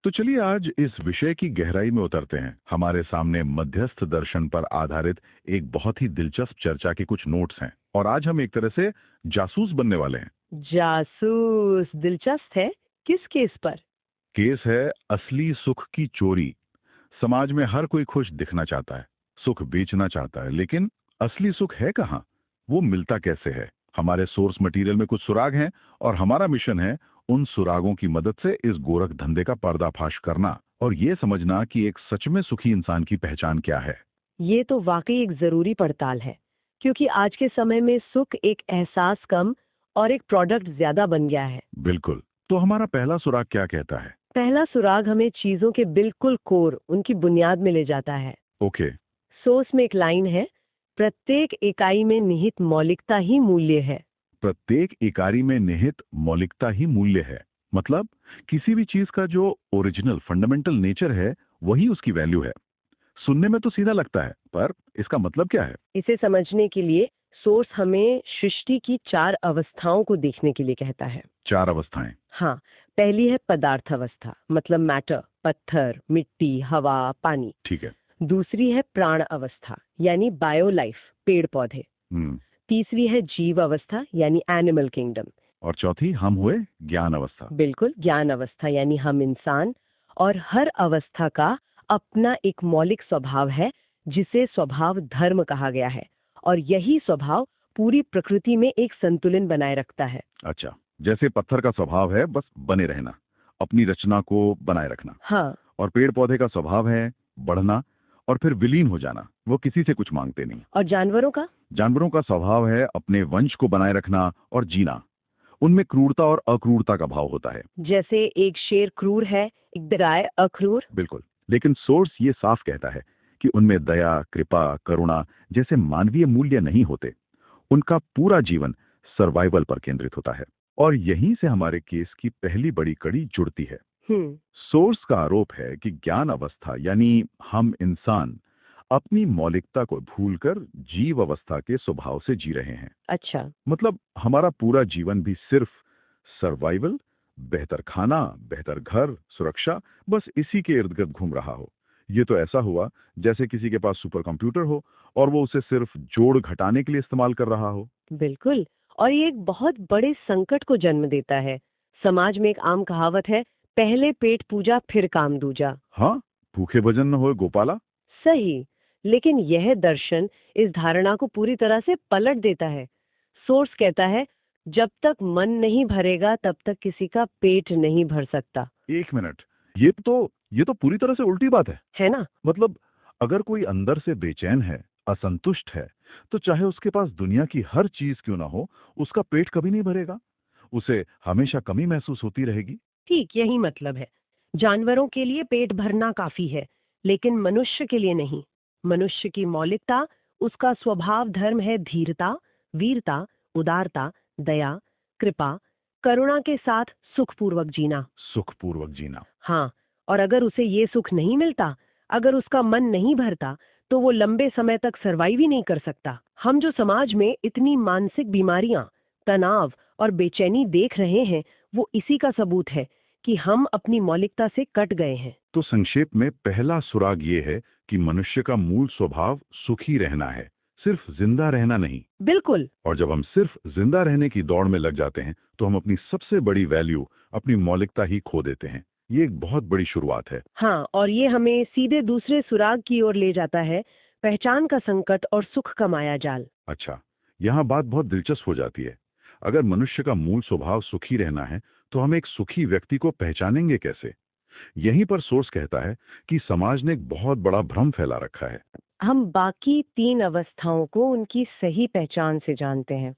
तो चलिए आज इस विषय की गहराई में उतरते हैं। हमारे सामने मध्यस्थ दर्शन पर आधारित एक बहुत ही दिलचस्प चर्चा के कुछ नोट्स हैं और आज हम एक तरह से जासूस बनने वाले हैं। जासूस दिलचस्प है। किस केस पर? केस है असली सुख की चोरी। समाज में हर कोई खुश दिखना चाहता है, सुख बेचना चाहता है, लेकिन असली सुख है कहाँ? वो मिलता कैसे है? हमारे सोर्स मटेरियल में कुछ सुराग हैं और हमारा मिशन है उन सुरागों की मदद से इस गोरख धंधे का पर्दाफाश करना और ये समझना कि एक सच में सुखी इंसान की पहचान क्या है। ये तो वाकई एक जरूरी पड़ताल है, क्योंकि आज के समय में सुख एक एहसास कम और एक प्रोडक्ट ज्यादा बन गया है। बिल्कुल। तो हमारा पहला सुराग क्या कहता है? पहला सुराग हमें चीजों के बिल्कुल कोर, उनकी बुनियाद में ले जाता है। ओके। सोर्स में एक लाइन है, प्रत्येक इकाई में निहित मौलिकता ही मूल्य है। प्रत्येक इकाई में निहित मौलिकता ही मूल्य है। मतलब किसी भी चीज का जो ओरिजिनल फंडामेंटल नेचर है वही उसकी वैल्यू है। सुनने में तो सीधा लगता है, पर इसका मतलब क्या है? इसे समझने के लिए सोर्स हमें सृष्टि की 4 अवस्थाओं को देखने के लिए कहता है। 4 अवस्थाएं। हाँ, पहली है पदार्थ अवस्था, मतलब मैटर, पत्थर, मिट्टी, हवा, पानी। ठीक है। दूसरी है प्राण अवस्था, यानी बायो लाइफ, पेड़ पौधे। हम्म। तीसरी है जीव अवस्था, यानी एनिमल किंगडम। और चौथी हम हुए ज्ञान अवस्था। बिल्कुल, ज्ञान अवस्था, यानी हम इंसान। और हर अवस्था का अपना एक मौलिक स्वभाव है, जिसे स्वभाव धर्म कहा गया है। और यही स्वभाव पूरी प्रकृति में एक संतुलन बनाए रखता है। अच्छा, जैसे पत्थर का स्वभाव है बस बने रहना, अपनी रचना को बनाए रखना। हाँ, और पेड़ पौधे का स्वभाव है बढ़ना और फिर विलीन हो जाना, वो किसी से कुछ मांगते नहीं। और जानवरों का? जानवरों का स्वभाव है अपने वंश को बनाए रखना और जीना। उनमें क्रूरता और अक्रूरता का भाव होता है। जैसे एक शेर क्रूर है, एक गाय अक्रूर। बिल्कुल। लेकिन सोर्स ये साफ कहता है कि उनमें दया, कृपा, करुणा जैसे मानवीय मूल्य नहीं होते। उनका पूरा जीवन सर्वाइवल पर केंद्रित होता है। और यहीं से हमारे केस की पहली बड़ी कड़ी जुड़ती है। हम्म। सोर्स का आरोप है कि ज्ञान अवस्था यानी हम इंसान अपनी मौलिकता को भूलकर जीव अवस्था के स्वभाव से जी रहे हैं। अच्छा। मतलब हमारा पूरा जीवन भी सिर्फ सर्वाइवल, बेहतर खाना, बेहतर घर, सुरक्षा, बस इसी के इर्द गिर्द घूम रहा हो। ये तो ऐसा हुआ जैसे किसी के पास सुपर कंप्यूटर हो और वो उसे सिर्फ जोड़ घटाने के लिए इस्तेमाल कर रहा हो। बिल्कुल। और ये एक बहुत बड़े संकट को जन्म देता है। समाज में एक आम कहावत है, पहले पेट पूजा फिर काम दूजा। हाँ, भूखे भजन न होए गोपाला। सही। लेकिन यह दर्शन इस धारणा को पूरी तरह से पलट देता है। सोर्स कहता है, जब तक मन नहीं भरेगा तब तक किसी का पेट नहीं भर सकता। एक मिनट, ये तो पूरी तरह से उल्टी बात है ना? मतलब अगर कोई अंदर से बेचैन है, असंतुष्ट है, तो चाहे उसके पास दुनिया की हर चीज क्यों ना हो, उसका पेट कभी नहीं भरेगा। उसे हमेशा कमी महसूस होती रहेगी। ठीक यही मतलब है। जानवरों के लिए पेट भरना काफी है, लेकिन मनुष्य के लिए नहीं। मनुष्य की मौलिकता, उसका स्वभाव धर्म है धीरता, वीरता, उदारता, दया, कृपा, करुणा के साथ सुखपूर्वक जीना। सुखपूर्वक जीना। हाँ, और अगर उसे ये सुख नहीं मिलता, अगर उसका मन नहीं भरता, तो वो लंबे समय तक सरवाइव ही नहीं कर सकता। हम जो समाज में इतनी मानसिक बीमारियां, तनाव और बेचैनी देख रहे हैं, वो इसी का सबूत है कि हम अपनी मौलिकता से कट गए हैं। तो संक्षेप में पहला सुराग ये है कि मनुष्य का मूल स्वभाव सुखी रहना है, सिर्फ जिंदा रहना नहीं। बिल्कुल। और जब हम सिर्फ जिंदा रहने की दौड़ में लग जाते हैं तो हम अपनी सबसे बड़ी वैल्यू, अपनी मौलिकता ही खो देते हैं। ये एक बहुत बड़ी शुरुआत है। हाँ, और ये हमें सीधे दूसरे सुराग की ओर ले जाता है, पहचान का संकट और सुख का माया जाल। अच्छा, यहाँ बात बहुत दिलचस्प हो जाती है। अगर मनुष्य का मूल स्वभाव सुखी रहना है तो हम एक सुखी व्यक्ति को पहचानेंगे कैसे? यहीं पर सोर्स कहता है कि समाज ने एक बहुत बड़ा भ्रम फैला रखा है। हम बाकी 3 अवस्थाओं को उनकी सही पहचान से जानते हैं।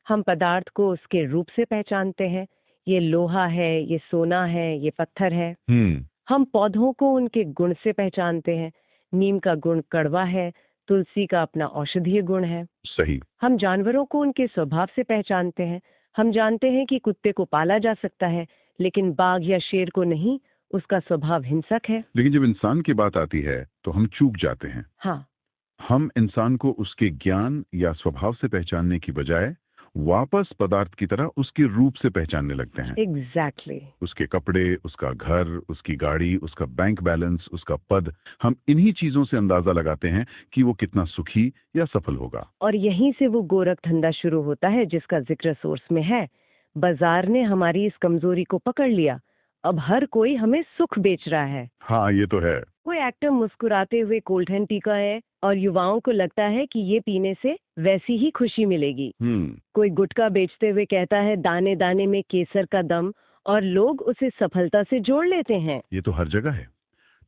हम पदार्थ को उसके रूप से पहचानते हैं, ये लोहा है, ये सोना है, ये पत्थर है। हम्म। हम पौधों को उनके गुण से पहचानते हैं, नीम का गुण कड़वा है, तुलसी का अपना औषधीय गुण है। सही। हम जानवरों को उनके स्वभाव से पहचानते हैं। हम जानते हैं कि कुत्ते को पाला जा सकता है, लेकिन बाघ या शेर को नहीं, उसका स्वभाव हिंसक है। लेकिन जब इंसान की बात आती है तो हम चूक जाते हैं। हाँ। हम इंसान को उसके ज्ञान या स्वभाव से पहचानने की बजाय वापस पदार्थ की तरह उसके रूप से पहचानने लगते हैं। एग्जैक्टली। उसके कपड़े, उसका घर, उसकी गाड़ी, उसका बैंक बैलेंस, उसका पद, हम इन्हीं चीजों से अंदाजा लगाते हैं कि वो कितना सुखी या सफल होगा। और यहीं से वो गोरख धंधा शुरू होता है जिसका जिक्र सोर्स में है। बाजार ने हमारी इस कमजोरी को पकड़ लिया। अब हर कोई हमें सुख बेच रहा है। हाँ, ये तो है। कोई एक्टर मुस्कुराते हुए कोल्ड हैंड पीता है और युवाओं को लगता है कि ये पीने से वैसी ही खुशी मिलेगी। कोई गुटखा बेचते हुए कहता है दाने दाने में केसर का दम, और लोग उसे सफलता से जोड़ लेते हैं। ये तो हर जगह है।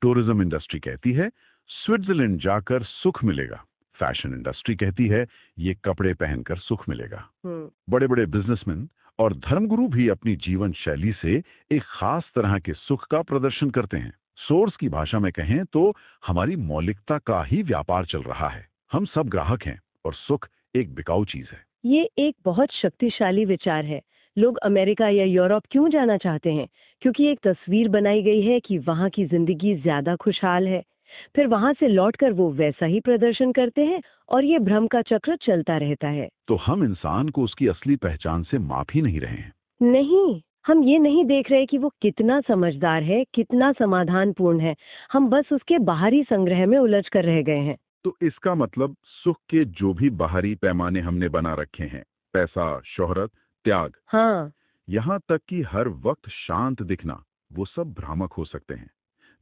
टूरिज्म इंडस्ट्री कहती है स्विट्जरलैंड जाकर सुख मिलेगा। फैशन इंडस्ट्री कहती है ये कपड़े पहनकर सुख मिलेगा। बड़े बड़े बिजनेसमैन और धर्मगुरु भी अपनी जीवन शैली से एक खास तरह के सुख का प्रदर्शन करते हैं। सोर्स की भाषा में कहें तो हमारी मौलिकता का ही व्यापार चल रहा है। हम सब ग्राहक हैं और सुख एक बिकाऊ चीज है। ये एक बहुत शक्तिशाली विचार है। लोग अमेरिका या यूरोप क्यों जाना चाहते हैं? क्योंकि एक तस्वीर बनाई गई है कि वहाँ की जिंदगी ज्यादा खुशहाल है। फिर वहाँ से लौटकर वो वैसा ही प्रदर्शन करते हैं और ये भ्रम का चक्र चलता रहता है। तो हम इंसान को उसकी असली पहचान से माप ही नहीं रहे हैं। नहीं, हम ये नहीं देख रहे कि वो कितना समझदार है, कितना समाधानपूर्ण है। हम बस उसके बाहरी संग्रह में उलझ कर रह गए हैं। तो इसका मतलब सुख के जो भी बाहरी पैमाने हमने बना रखे हैं, पैसा, शोहरत, त्याग, हाँ, यहाँ तक कि हर वक्त शांत दिखना, वो सब भ्रामक हो सकते हैं।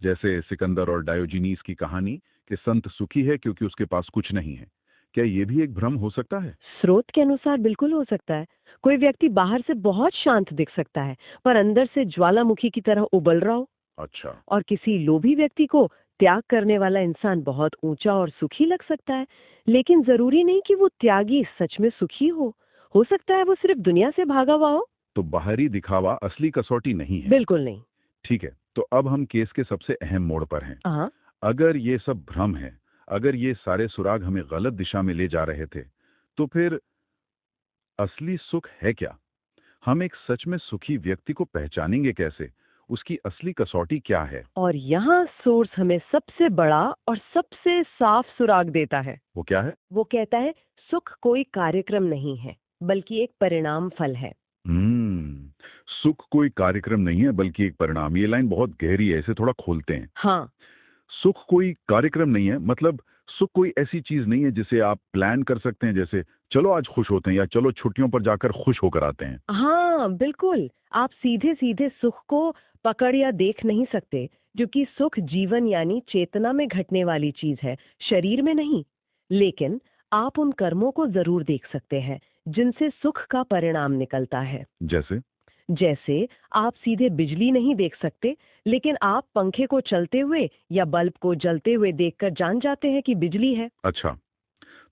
जैसे सिकंदर और डायोजिनीस की कहानी कि संत सुखी है क्योंकि उसके पास कुछ नहीं है। क्या ये भी एक भ्रम हो सकता है? स्रोत के अनुसार बिल्कुल हो सकता है। कोई व्यक्ति बाहर से बहुत शांत दिख सकता है, पर अंदर से ज्वालामुखी की तरह उबल रहा हो। अच्छा। और किसी लोभी व्यक्ति को त्याग करने वाला इंसान बहुत ऊंचा और सुखी लग सकता है, लेकिन जरूरी नहीं कि वो त्यागी सच में सुखी हो। हो सकता है वो सिर्फ दुनिया से भागा हुआ हो। तो बाहरी दिखावा असली कसौटी नहीं है। बिल्कुल नहीं। ठीक है, तो अब हम केस के सबसे अहम मोड़ पर हैं। हाँ, अगर ये सब भ्रम है, अगर ये सारे सुराग हमें गलत दिशा में ले जा रहे थे, तो फिर असली सुख है क्या? हम एक सच में सुखी व्यक्ति को पहचानेंगे कैसे? उसकी असली कसौटी क्या है? और यहाँ सोर्स हमें सबसे बड़ा और सबसे साफ सुराग देता है। वो क्या है? वो कहता है सुख कोई कार्यक्रम नहीं है, बल्कि एक परिणाम फल है। सुख कोई कार्यक्रम नहीं है बल्कि एक परिणाम। ये लाइन बहुत गहरी है, इसे थोड़ा खोलते हैं। हाँ, सुख कोई कार्यक्रम नहीं है, मतलब सुख कोई ऐसी चीज नहीं है जिसे आप प्लान कर सकते हैं, जैसे चलो आज खुश होते हैं या चलो छुट्टियों पर जाकर खुश होकर आते हैं। हाँ, बिल्कुल। आप सीधे सीधे सुख को पकड़ या देख नहीं सकते, क्योंकि सुख जीवन यानी चेतना में घटने वाली चीज है, शरीर में नहीं। लेकिन आप उन कर्मों को जरूर देख सकते हैं जिनसे सुख का परिणाम निकलता है। जैसे? जैसे आप सीधे बिजली नहीं देख सकते, लेकिन आप पंखे को चलते हुए या बल्ब को जलते हुए देखकर जान जाते हैं कि बिजली है। अच्छा,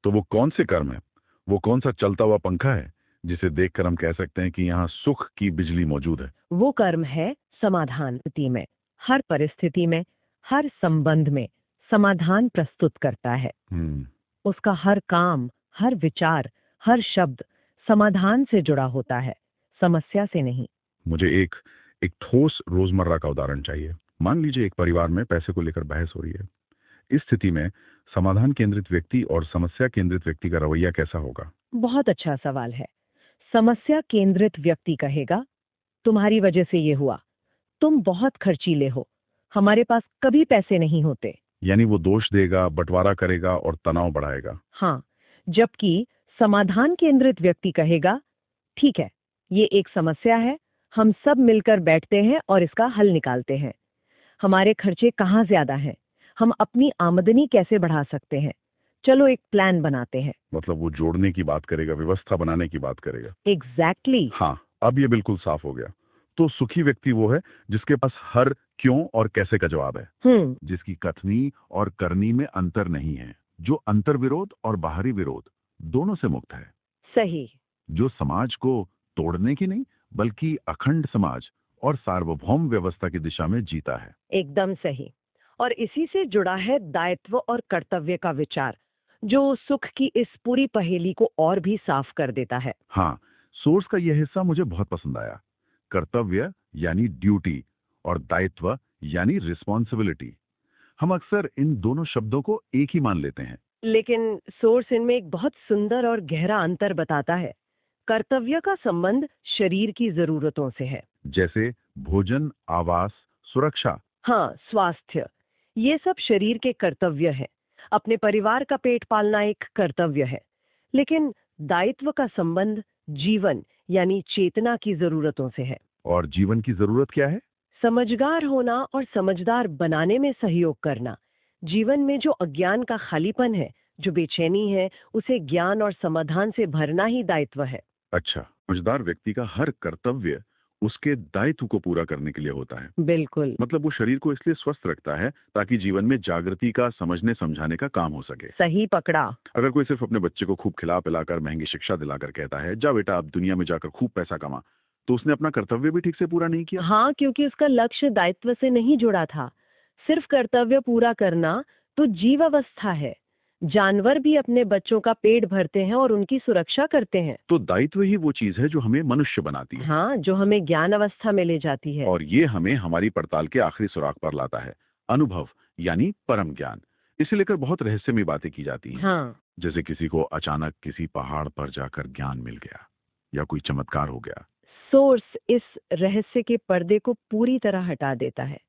तो वो कौन से कर्म है, वो कौन सा चलता हुआ पंखा है जिसे देखकर हम कह सकते हैं कि यहाँ सुख की बिजली मौजूद है? वो कर्म है समाधान। स्थिति में, हर परिस्थिति में, हर संबंध में समाधान प्रस्तुत करता है। उसका हर काम, हर विचार, हर शब्द समाधान से जुड़ा होता है, समस्या से नहीं। मुझे एक एक ठोस रोजमर्रा का उदाहरण चाहिए। मान लीजिए एक परिवार में पैसे को लेकर बहस हो रही है। इस स्थिति में समाधान केंद्रित व्यक्ति और समस्या केंद्रित व्यक्ति का रवैया कैसा होगा? बहुत अच्छा सवाल है। समस्या केंद्रित व्यक्ति कहेगा, तुम्हारी वजह से ये हुआ, तुम बहुत खर्चीले हो, हमारे पास कभी पैसे नहीं होते। यानी वो दोष देगा, बंटवारा करेगा और तनाव बढ़ाएगा। हाँ, जबकि समाधान केंद्रित व्यक्ति कहेगा, ठीक है, ये एक समस्या है, हम सब मिलकर बैठते हैं और इसका हल निकालते हैं। हमारे खर्चे कहाँ ज्यादा हैं, हम अपनी आमदनी कैसे बढ़ा सकते हैं, चलो एक प्लान बनाते हैं। मतलब वो जोड़ने की बात करेगा, व्यवस्था बनाने की बात करेगा। एग्जैक्टली। हाँ, अब ये बिल्कुल साफ हो गया। तो सुखी व्यक्ति वो है जिसके पास हर क्यों और कैसे का जवाब है, जिसकी कथनी और करनी में अंतर नहीं है, जो अंतर विरोध और बाहरी विरोध दोनों से मुक्त है। सही। जो समाज को तोड़ने की नहीं बल्कि अखंड समाज और सार्वभौम व्यवस्था की दिशा में जीता है। एकदम सही। और इसी से जुड़ा है दायित्व और कर्तव्य का विचार, जो सुख की इस पूरी पहेली को और भी साफ कर देता है। हाँ, सोर्स का यह हिस्सा मुझे बहुत पसंद आया। कर्तव्य यानी ड्यूटी और दायित्व यानी रिस्पॉन्सिबिलिटी। हम अक्सर इन दोनों शब्दों को एक ही मान लेते हैं। लेकिन सोर्स इनमें एक बहुत सुंदर और गहरा अंतर बताता है। कर्तव्य का संबंध शरीर की जरूरतों से है। जैसे भोजन, आवास, सुरक्षा। हाँ, स्वास्थ्य, ये सब शरीर के कर्तव्य है। अपने परिवार का पेट पालना एक कर्तव्य है। लेकिन दायित्व का संबंध जीवन यानी चेतना की जरूरतों से है। और जीवन की जरूरत क्या है? समझदार होना और समझदार बनाने में सहयोग करना। जीवन में जो अज्ञान का खालीपन है, जो बेचैनी है, उसे ज्ञान और समाधान से भरना ही दायित्व है। अच्छा, समझदार व्यक्ति का हर कर्तव्य उसके दायित्व को पूरा करने के लिए होता है। बिल्कुल। मतलब वो शरीर को इसलिए स्वस्थ रखता है ताकि जीवन में जागृति का, समझने समझाने का काम हो सके। सही पकड़ा। अगर कोई सिर्फ अपने बच्चे को खूब खिला पिलाकर, महंगी शिक्षा दिलाकर कहता है, जा बेटा अब दुनिया में जाकर खूब पैसा कमा, तो उसने अपना कर्तव्य भी ठीक से पूरा नहीं किया। हाँ, क्योंकि उसका लक्ष्य दायित्व से नहीं जुड़ा था। सिर्फ कर्तव्य पूरा करना तो जीवावस्था है। जानवर भी अपने बच्चों का पेट भरते हैं और उनकी सुरक्षा करते हैं। तो दायित्व ही वो चीज है जो हमें मनुष्य बनाती है। हाँ, जो हमें ज्ञान अवस्था में ले जाती है। और ये हमें हमारी पड़ताल के आखिरी सुराग पर लाता है, अनुभव यानी परम ज्ञान। इसे लेकर बहुत रहस्यमयी बातें की जाती हैं। हाँ, जैसे किसी को अचानक किसी पहाड़ पर जाकर ज्ञान मिल गया या कोई चमत्कार हो गया। सोर्स इस रहस्य के पर्दे को पूरी तरह हटा देता है।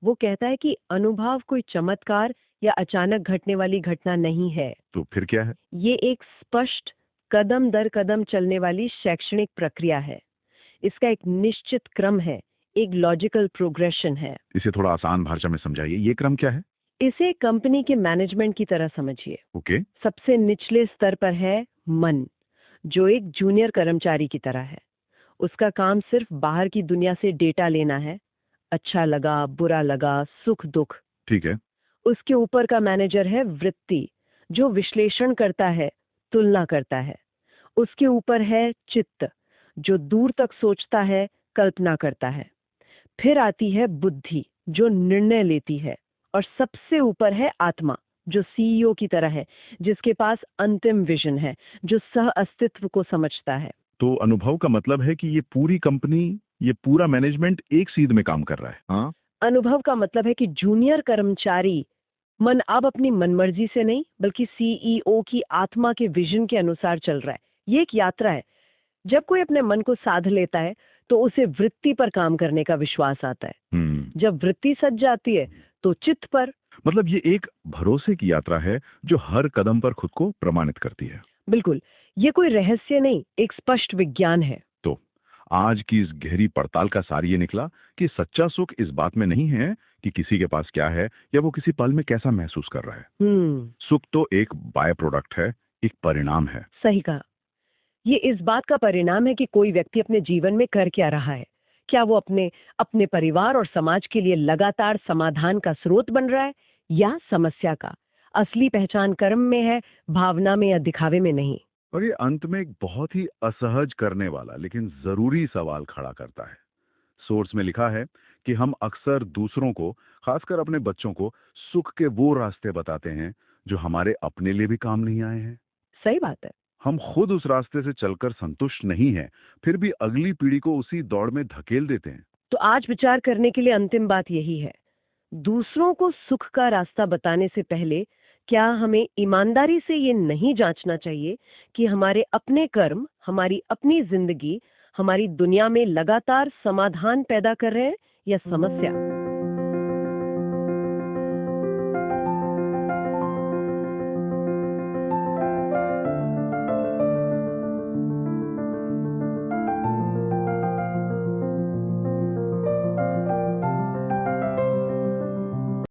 वो कहता है कि अनुभव कोई चमत्कार या अचानक घटने वाली घटना नहीं है। तो फिर क्या है? ये एक स्पष्ट, कदम दर कदम चलने वाली शैक्षणिक प्रक्रिया है। इसका एक निश्चित क्रम है, एक लॉजिकल प्रोग्रेशन है। इसे थोड़ा आसान भाषा में समझाइए, ये क्रम क्या है? इसे कंपनी के मैनेजमेंट की तरह समझिए। ओके। सबसे निचले स्तर पर है मन, जो एक जूनियर कर्मचारी की तरह है। उसका काम सिर्फ बाहर की दुनिया से डेटा लेना है। अच्छा लगा, बुरा लगा, सुख दुख। ठीक है। उसके ऊपर का मैनेजर है वृत्ति, जो विश्लेषण करता है, तुलना करता है। उसके ऊपर है चित्त, जो दूर तक सोचता है, कल्पना करता है। फिर आती है बुद्धि, जो निर्णय लेती है। और सबसे ऊपर है आत्मा, जो सीईओ की तरह है, जिसके पास अंतिम विजन है, जो सह अस्तित्व को समझता है। तो अनुभव का मतलब है कि ये पूरी कंपनी, ये पूरा मैनेजमेंट एक सीध में काम कर रहा है। हाँ। अनुभव का मतलब है कि जूनियर कर्मचारी मन अब अपनी मनमर्जी से नहीं, बल्कि सीईओ की आत्मा के विजन के अनुसार चल रहा है। ये एक यात्रा है। जब कोई अपने मन को साध लेता है तो उसे वृत्ति पर काम करने का विश्वास आता है। जब वृत्ति सज जाती है तो चित्त पर। मतलब ये एक भरोसे की यात्रा है जो हर कदम पर खुद को प्रमाणित करती है। बिल्कुल, ये कोई रहस्य नहीं, एक स्पष्ट विज्ञान है। तो आज की इस गहरी पड़ताल का सार ये निकला कि सच्चा सुख इस बात में नहीं है कि किसी के पास क्या है या वो किसी पल में कैसा महसूस कर रहा है। सुख तो एक बाय प्रोडक्ट है, एक परिणाम है। सही कहा। ये इस बात का परिणाम है कि कोई व्यक्ति अपने जीवन में कर क्या रहा है। क्या वो अपने अपने परिवार और समाज के लिए लगातार समाधान का स्रोत बन रहा है या समस्या का। असली पहचान कर्म में है, भावना में या दिखावे में नहीं। और ये अंत में एक बहुत ही असहज करने वाला लेकिन जरूरी सवाल खड़ा करता है। सोर्स में लिखा है कि हम अक्सर दूसरों को, खासकर अपने बच्चों को, सुख के वो रास्ते बताते हैं जो हमारे अपने लिए भी काम नहीं आए हैं। सही बात है। हम खुद उस रास्ते से चलकर संतुष्ट नहीं हैं, फिर भी अगली पीढ़ी को उसी दौड़ में धकेल देते हैं। तो आज विचार करने के लिए अंतिम बात यही है। दूसरों को सुख का रास्ता बताने से पहले क्या हमें ईमानदारी से ये नहीं जांचना चाहिए कि हमारे अपने कर्म, हमारी अपनी जिंदगी, हमारी दुनिया में लगातार समाधान पैदा कर रहे हैं या समस्या।